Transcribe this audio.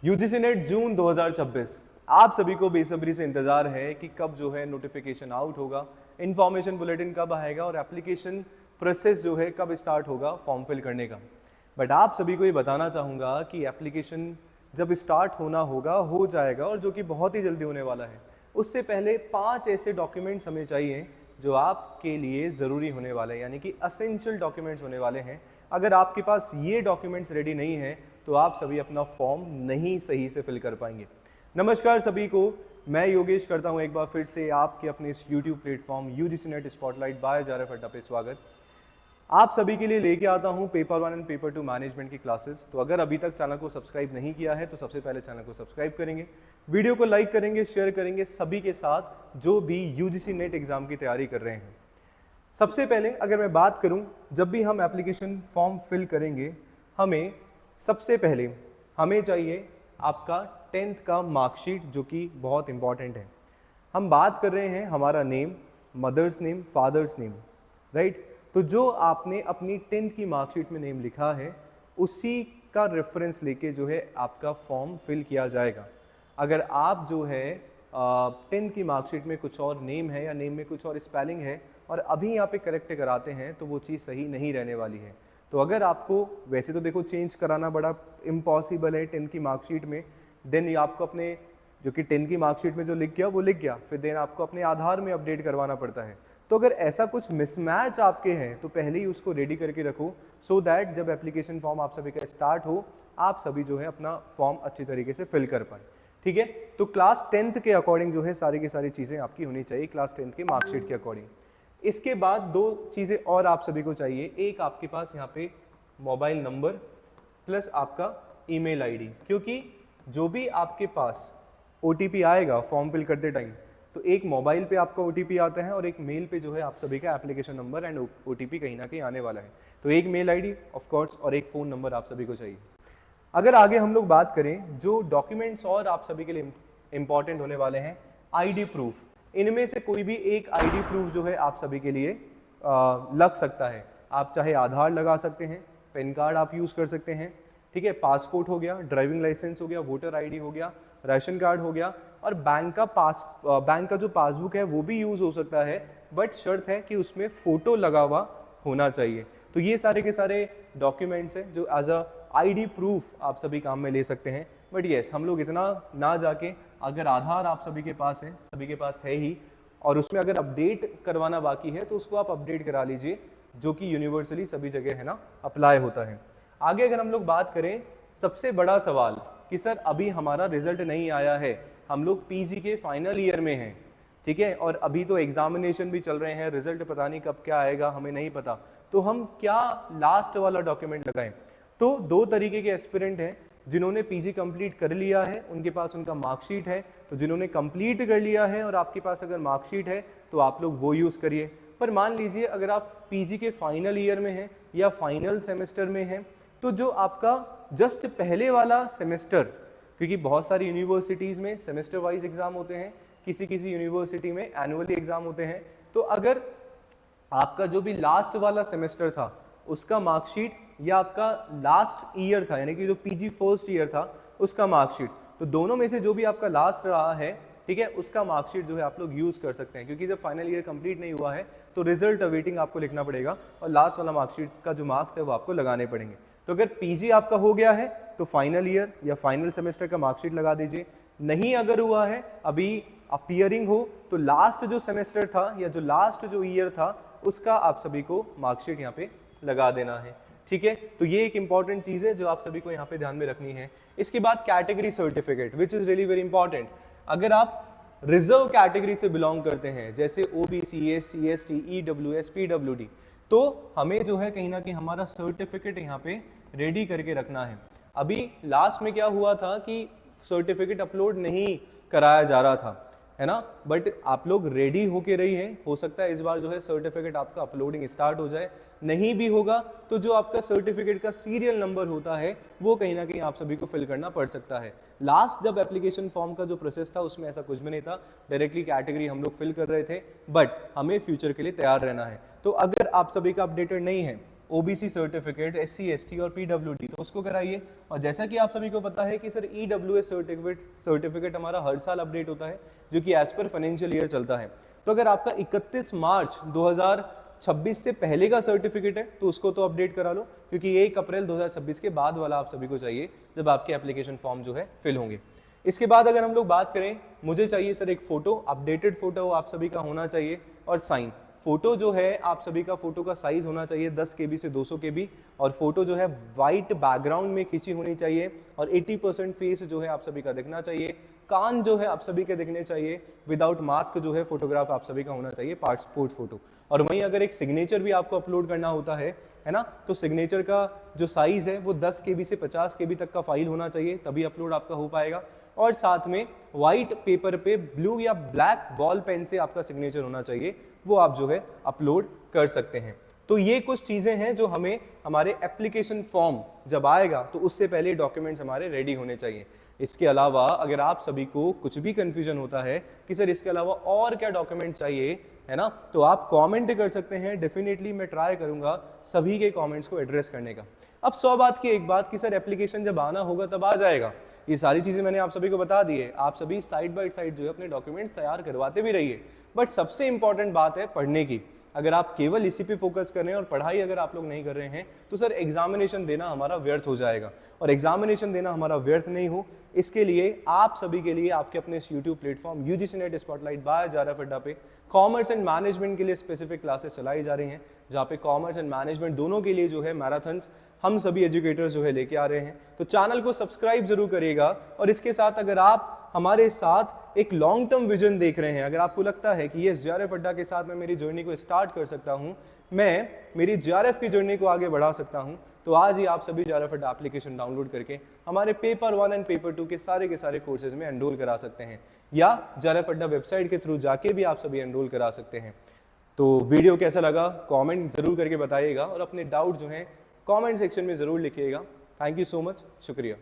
UGC net जून 2026। आप सभी को बेसब्री से इंतजार है कि कब जो है नोटिफिकेशन आउट होगा, इन्फॉर्मेशन बुलेटिन कब आएगा और एप्लीकेशन प्रोसेस जो है कब स्टार्ट होगा फॉर्म फिल करने का। बट आप सभी को ये बताना चाहूँगा कि एप्लीकेशन जब स्टार्ट होना होगा हो जाएगा, और जो कि बहुत ही जल्दी होने वाला है। उससे पहले 5 ऐसे डॉक्यूमेंट्स हमें चाहिए जो आपके लिए ज़रूरी होने वाले हैं, यानी कि असेंशियल डॉक्यूमेंट्स होने वाले हैं। अगर आपके पास ये डॉक्यूमेंट्स रेडी नहीं है तो आप सभी अपना फॉर्म नहीं सही से फिल कर पाएंगे। नमस्कार सभी को, मैं योगेश करता हूं एक बार फिर से आपके अपने इस YouTube platform UGC NET spotlight by जारफ अड्डा पे स्वागत। आप सभी के लिए लेके आता हूं पेपर 1 एंड पेपर 2 मैनेजमेंट की क्लासेस। तो अगर अभी तक चैनल को सब्सक्राइब नहीं किया है तो सबसे पहले चैनल को सब्सक्राइब करेंगे, वीडियो को लाइक करेंगे, शेयर करेंगे सभी के साथ जो भी यूजीसी नेट एग्जाम की तैयारी कर रहे हैं। सबसे पहले अगर मैं बात करूं, जब भी हम एप्लीकेशन फॉर्म फिल करेंगे सबसे पहले हमें चाहिए आपका 10th का मार्कशीट, जो कि बहुत इंपॉर्टेंट है। हम बात कर रहे हैं हमारा name, mother's name, father's name, right. तो जो आपने अपनी 10th की मार्कशीट में नेम लिखा है उसी का रेफरेंस लेके जो है आपका फॉर्म फिल किया जाएगा। अगर आप जो है 10th की मार्कशीट में कुछ और नेम है या नेम में कुछ और स्पेलिंग है और अभी यहाँ पे करेक्ट कराते हैं तो वो चीज़ सही नहीं रहने वाली है। तो अगर आपको, वैसे तो देखो चेंज कराना बड़ा इम्पॉसिबल है 10th की मार्कशीट में, देन आपको अपने जो कि 10th की मार्कशीट में जो लिख गया वो लिख गया, फिर देन आपको अपने आधार में अपडेट करवाना पड़ता है। तो अगर ऐसा कुछ मिसमैच आपके हैं तो पहले ही उसको रेडी करके रखो, सो दैट जब एप्लीकेशन फॉर्म आप सभी का स्टार्ट हो आप सभी जो है अपना फॉर्म अच्छी तरीके से फिल कर पाए। ठीक है, तो क्लास 10th के अकॉर्डिंग जो है सारी की सारी चीज़ें आपकी होनी चाहिए क्लास 10th के मार्कशीट के अकॉर्डिंग। इसके बाद 2 चीज़ें और आप सभी को चाहिए। एक, आपके पास यहाँ पे मोबाइल नंबर प्लस आपका ईमेल आईडी, क्योंकि जो भी आपके पास ओटीपी आएगा फॉर्म फिल करते टाइम, तो एक मोबाइल पे आपका ओटीपी आता है और एक मेल पे जो है आप सभी का एप्लीकेशन नंबर एंड ओटीपी कहीं ना कहीं आने वाला है। तो एक मेल आईडी ऑफ कोर्स और एक फ़ोन नंबर आप सभी को चाहिए। अगर आगे हम लोग बात करें, जो डॉक्यूमेंट्स और आप सभी के लिए इंपॉर्टेंट होने वाले हैं, आईडी प्रूफ। इनमें से कोई भी एक आईडी प्रूफ जो है आप सभी के लिए लग सकता है। आप चाहे आधार लगा सकते हैं, पैन कार्ड आप यूज़ कर सकते हैं, ठीक है, पासपोर्ट हो गया, ड्राइविंग लाइसेंस हो गया, वोटर आईडी हो गया, राशन कार्ड हो गया, और बैंक का जो पासबुक है वो भी यूज़ हो सकता है, बट शर्त है कि उसमें फ़ोटो लगा हुआ होना चाहिए। तो ये सारे के सारे डॉक्यूमेंट्स हैं जो एज अ आईडी प्रूफ आप सभी काम में ले सकते हैं। बट येस, हम लोग इतना ना जाके, अगर आधार आप सभी के पास है, सभी के पास है ही, और उसमें अगर अपडेट करवाना बाकी है तो उसको आप अपडेट करा लीजिए, जो कि यूनिवर्सली सभी जगह है ना अप्लाई होता है। आगे अगर हम लोग बात करें, सबसे बड़ा सवाल कि सर अभी हमारा रिजल्ट नहीं आया है, हम लोग पीजी के फाइनल ईयर में हैं, ठीक है, और अभी तो एग्जामिनेशन भी चल रहे हैं, रिजल्ट पता नहीं कब क्या आएगा, हमें नहीं पता, तो हम क्या लास्ट वाला डॉक्यूमेंट लगाएं। तो 2 तरीके के एस्पिरेंट हैं। जिन्होंने पीजी कंप्लीट कर लिया है उनके पास उनका मार्कशीट है, तो जिन्होंने कंप्लीट कर लिया है और आपके पास अगर मार्कशीट है तो आप लोग वो यूज़ करिए। पर मान लीजिए अगर आप पीजी के फाइनल ईयर में हैं या फाइनल सेमेस्टर में हैं, तो जो आपका जस्ट पहले वाला सेमेस्टर, क्योंकि बहुत सारी यूनिवर्सिटीज़ में सेमेस्टर वाइज एग्ज़ाम होते हैं, किसी किसी यूनिवर्सिटी में एनुअली एग्ज़ाम होते हैं, तो अगर आपका जो भी लास्ट वाला सेमेस्टर था उसका मार्कशीट या आपका लास्ट ईयर था, यानी कि जो पीजी फर्स्ट ईयर था उसका मार्कशीट, तो दोनों में से जो भी आपका लास्ट रहा है, ठीक है, उसका मार्कशीट जो है आप लोग यूज़ कर सकते हैं। क्योंकि जब फाइनल ईयर कंप्लीट नहीं हुआ है तो रिजल्ट अवेटिंग आपको लिखना पड़ेगा और लास्ट वाला मार्कशीट का जो मार्क्स है वो आपको लगाने पड़ेंगे। तो अगर पीजी आपका हो गया है तो फाइनल ईयर या फाइनल सेमेस्टर का मार्कशीट लगा दीजिए। नहीं अगर हुआ है, अभी अपीयरिंग हो, तो लास्ट जो सेमेस्टर था या जो लास्ट जो ईयर था उसका आप सभी को मार्कशीट यहाँ पे लगा देना है। ठीक है, तो ये एक इंपॉर्टेंट चीज़ है जो आप सभी को यहाँ पे ध्यान में रखनी है। इसके बाद category certificate, which is really very important. अगर आप रिजर्व कैटेगरी से बिलोंग करते हैं, जैसे OBC, SC, ST, EWS, PWD, तो हमें जो है कहीं ना कहीं हमारा सर्टिफिकेट यहाँ पे रेडी करके रखना है। अभी लास्ट में क्या हुआ था कि सर्टिफिकेट अपलोड नहीं कराया जा रहा था, है ना, बट आप लोग रेडी होके रही हैं। हो सकता है इस बार जो है सर्टिफिकेट आपका अपलोडिंग स्टार्ट हो जाए, नहीं भी होगा तो जो आपका सर्टिफिकेट का सीरियल नंबर होता है वो कहीं ना कहीं आप सभी को फिल करना पड़ सकता है। लास्ट जब एप्लीकेशन फॉर्म का जो प्रोसेस था उसमें ऐसा कुछ भी नहीं था, डायरेक्टली कैटेगरी हम लोग फिल कर रहे थे, बट हमें फ्यूचर के लिए तैयार रहना है। तो अगर आप सभी का अपडेटेड नहीं है ओबीसी सर्टिफिकेट, SC ST और PWD, तो उसको कराइए। और जैसा कि आप सभी को पता है कि सर EWS सर्टिफिकेट हमारा हर साल अपडेट होता है, जो कि एज पर फाइनेंशियल ईयर चलता है। तो अगर आपका 31 मार्च 2026 से पहले का सर्टिफिकेट है तो उसको तो अपडेट करा लो, क्योंकि 1 अप्रैल 2026 के बाद वाला आप सभी को चाहिए जब आपके एप्लीकेशन फॉर्म जो है फिल होंगे। इसके बाद अगर हम लोग बात करें, मुझे चाहिए सर एक फोटो, अपडेटेड फोटो आप सभी का होना चाहिए, और साइन। फोटो जो है आप सभी का, फोटो का साइज होना चाहिए 10 KB से 200 KB, और फोटो जो है वाइट बैकग्राउंड में खींची होनी चाहिए, और 80% फेस जो है आप सभी का दिखना चाहिए, कान जो है आप सभी के दिखने चाहिए, विदाउट मास्क जो है फोटोग्राफ आप सभी का होना चाहिए, पासपोर्ट फोटो। और वहीं अगर एक सिग्नेचर भी आपको अपलोड करना होता है ना, तो सिग्नेचर का जो साइज है वो 10 KB से 50 KB तक का फाइल होना चाहिए, तभी अपलोड आपका हो पाएगा। और साथ में व्हाइट पेपर पे ब्लू या ब्लैक बॉल पेन से आपका सिग्नेचर होना चाहिए, वो आप जो है अपलोड कर सकते हैं। तो ये कुछ चीजें हैं जो हमें हमारे एप्लीकेशन फॉर्म जब आएगा तो उससे पहले डॉक्यूमेंट्स हमारे रेडी होने चाहिए। इसके अलावा अगर आप सभी को कुछ भी कंफ्यूजन होता है कि सर इसके अलावा और क्या डॉक्यूमेंट चाहिए, है ना, तो आप कमेंट कर सकते हैं। डेफिनेटली मैं ट्राई करूंगा सभी के कमेंट्स को एड्रेस करने का। अब 100 बात की एक बात कि सर एप्लीकेशन जब आना होगा तब आ जाएगा, ये सारी चीजें मैंने आप सभी को बता दी है। आप सभी साइड बाय साइड जो है अपने डॉक्यूमेंट्स तैयार करवाते भी रहिए, बट सबसे इंपॉर्टेंट बात है पढ़ने की। अगर आप केवल इसी पे फोकस कर रहे हैं और पढ़ाई अगर आप लोग नहीं कर रहे हैं तो सर एग्जामिनेशन देना हमारा व्यर्थ हो जाएगा, और एग्जामिनेशन देना हमारा व्यर्थ नहीं हो, इसके लिए आप सभी के लिए आपके अपने इस YouTube platform UGC NET spotlight by जारफ अड्डा पे कॉमर्स एंड मैनेजमेंट के लिए स्पेसिफिक क्लासेस चलाई जा रही हैं, जहाँ पे कॉमर्स एंड मैनेजमेंट दोनों के लिए जो है मैराथन्स हम सभी एजुकेटर्स जो है लेके आ रहे हैं। तो चैनल को सब्सक्राइब जरूर करिएगा, और इसके साथ अगर आप हमारे साथ एक लॉन्ग टर्म विजन देख रहे हैं, अगर आपको लगता है कि ये JRF अड्डा के साथ मैं मेरी जर्नी को स्टार्ट कर सकता हूं, मैं मेरी JRF की जर्नी को आगे बढ़ा सकता हूं, तो आज ही आप सभी JRF अड्डा एप्लीकेशन डाउनलोड करके हमारे पेपर 1 एंड पेपर 2 के सारे कोर्सेज में एनरोल करा सकते हैं, या JRF अड्डा वेबसाइट के थ्रू जाके भी आप सभी एनरोल करा सकते हैं। तो वीडियो कैसा लगा कमेंट जरूर करके बताइएगा, और अपने डाउट जो हैं कमेंट सेक्शन में जरूर लिखिएगा। थैंक यू सो मच, शुक्रिया।